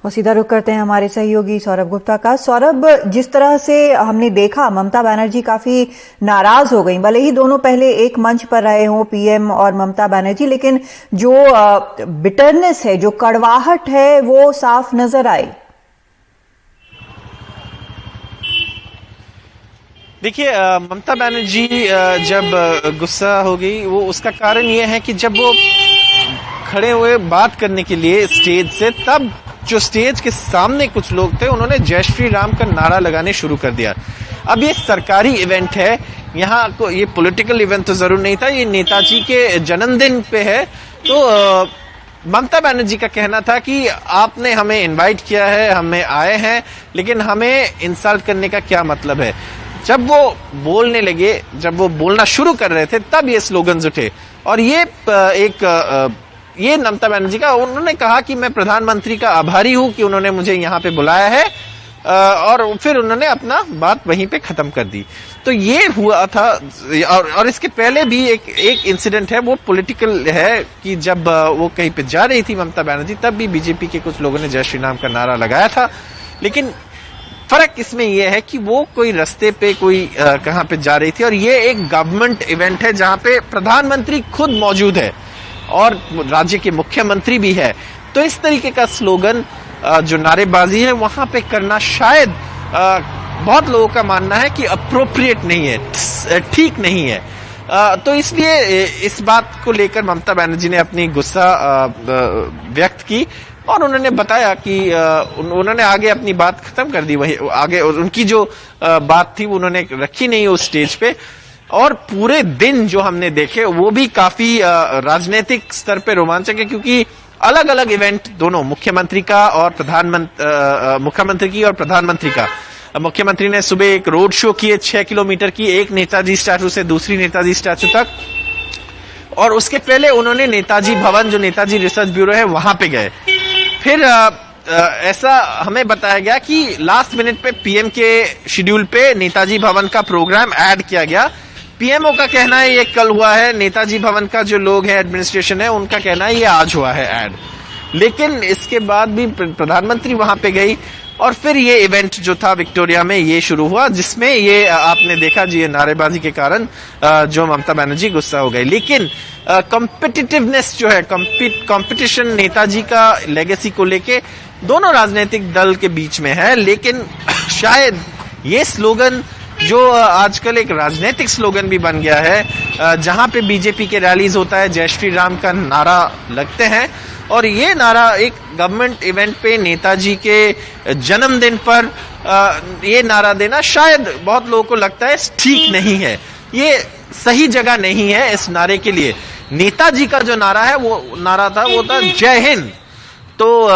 और सीधा रुख करते हैं हमारे सहयोगी सौरभ गुप्ता का। सौरभ, जिस तरह से हमने देखा ममता बनर्जी काफी नाराज हो गई, भले ही दोनों पहले एक मंच पर रहे हों पीएम और ममता बनर्जी, लेकिन जो बिटरनेस है, जो कड़वाहट है, वो साफ नजर आई। देखिए, ममता बनर्जी जब गुस्सा हो गई, वो उसका कारण ये है कि जब वो खड़े हुए बात करने के लिए स्टेज से, तब जो स्टेज के सामने कुछ लोग थे उन्होंने जय श्री राम का नारा लगाने शुरू कर दिया। अब ये सरकारी इवेंट है, यहाँ को ये पॉलिटिकल इवेंट तो जरूर नहीं था, ये नेताजी के जन्मदिन पे है। तो ममता बनर्जी का कहना था कि आपने हमें इनवाइट किया है, हमें आए हैं, लेकिन हमें इंसल्ट करने का क्या मतलब है। जब वो बोलने लगे, जब वो बोलना शुरू कर रहे थे, तब ये स्लोगन्स उठे। और ये ममता बनर्जी का, उन्होंने कहा कि मैं प्रधानमंत्री का आभारी हूं कि उन्होंने मुझे यहाँ पे बुलाया है, और फिर उन्होंने अपना बात वहीं पे खत्म कर दी। तो ये हुआ था। और इसके पहले भी एक इंसिडेंट है, वो पॉलिटिकल है, कि जब वो कहीं पे जा रही थी ममता बनर्जी, तब भी बीजेपी के कुछ लोगों ने जय श्री राम का नारा लगाया था। लेकिन फर्क इसमें यह है कि वो कोई रास्ते पे कोई कहां पे जा रही थी, और ये एक गवर्नमेंट इवेंट है जहां पे प्रधानमंत्री खुद मौजूद है और राज्य के मुख्यमंत्री भी है। तो इस तरीके का स्लोगन, जो नारेबाजी है, वहां पे करना शायद बहुत लोगों का मानना है कि अप्रोप्रिएट नहीं है, ठीक नहीं है। तो इसलिए इस बात को लेकर ममता बनर्जी ने अपनी गुस्सा व्यक्त की, और उन्होंने बताया कि उन्होंने आगे अपनी बात खत्म कर दी। वही आगे उनकी जो बात थी वो उन्होंने रखी नहीं उस स्टेज पे। और पूरे दिन जो हमने देखे वो भी काफी राजनीतिक स्तर पे रोमांचक है, क्योंकि अलग अलग इवेंट दोनों मुख्यमंत्री का और मुख्यमंत्री की और प्रधानमंत्री का। मुख्यमंत्री ने सुबह एक रोड शो किए 6 किलोमीटर की, एक नेताजी स्टैचू से दूसरी नेताजी स्टैचू तक, और उसके पहले उन्होंने नेताजी भवन, जो नेताजी रिसर्च ब्यूरो है, वहां पे गए। फिर ऐसा हमें बताया गया कि लास्ट मिनट पे पीएम के शेड्यूल पे नेताजी भवन का प्रोग्राम ऐड किया गया। पीएमओ का कहना है ये कल हुआ है, नेताजी भवन का जो लोग हैं, एडमिनिस्ट्रेशन है, उनका कहना है ये आज हुआ है ऐड। लेकिन इसके बाद भी प्रधानमंत्री वहां पे गई, और फिर ये इवेंट जो था विक्टोरिया में, ये शुरू हुआ, जिसमें ये आपने देखा जी, ये नारेबाजी के कारण जो ममता बनर्जी गुस्सा हो गई। लेकिन कॉम्पिटिटिवनेस जो है, कॉम्पिटिशन नेताजी का लेगेसी को लेके दोनों राजनीतिक दल के बीच में है। लेकिन शायद ये स्लोगन जो आजकल एक राजनीतिक स्लोगन भी बन गया है, जहां पे बीजेपी के रैलीज होता है, जय श्री राम का नारा लगते हैं, और ये नारा एक गवर्नमेंट इवेंट पे नेताजी के जन्मदिन पर ये नारा देना शायद बहुत लोगों को लगता है ठीक नहीं है, ये सही जगह नहीं है इस नारे के लिए। नेताजी का जो नारा है, वो नारा था, वो था जय हिंद। तो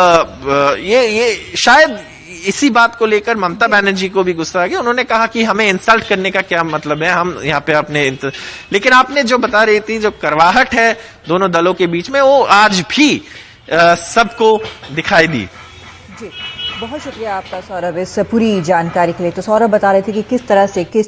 ये शायद इसी बात को लेकर ममता बनर्जी को भी गुस्सा आ गया। उन्होंने कहा कि हमें इंसल्ट करने का क्या मतलब है, हम यहाँ पे अपने लेकिन आपने जो बता रही थी, जो करवाहट है दोनों दलों के बीच में, वो आज भी सबको दिखाई दी। जी, बहुत शुक्रिया आपका सौरभ इस पूरी जानकारी के लिए। तो सौरभ बता रहे थे कि किस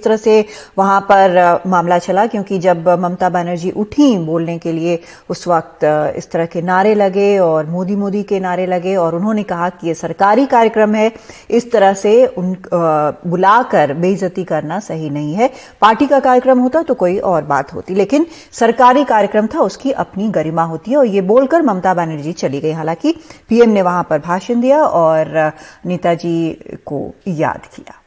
तरह से वहां पर मामला चला, क्योंकि जब ममता बनर्जी उठी बोलने के लिए, उस वक्त इस तरह के नारे लगे और मोदी मोदी के नारे लगे, और उन्होंने कहा कि ये सरकारी कार्यक्रम है, इस तरह से बुलाकर बेइज्जती करना सही नहीं है। पार्टी का कार्यक्रम होता तो कोई और बात होती, लेकिन सरकारी कार्यक्रम था, उसकी अपनी गरिमा होती है। और ये बोलकर ममता बनर्जी चली गई। हालांकि पीएम ने वहां पर भाषण दिया और नेताजी को याद किया।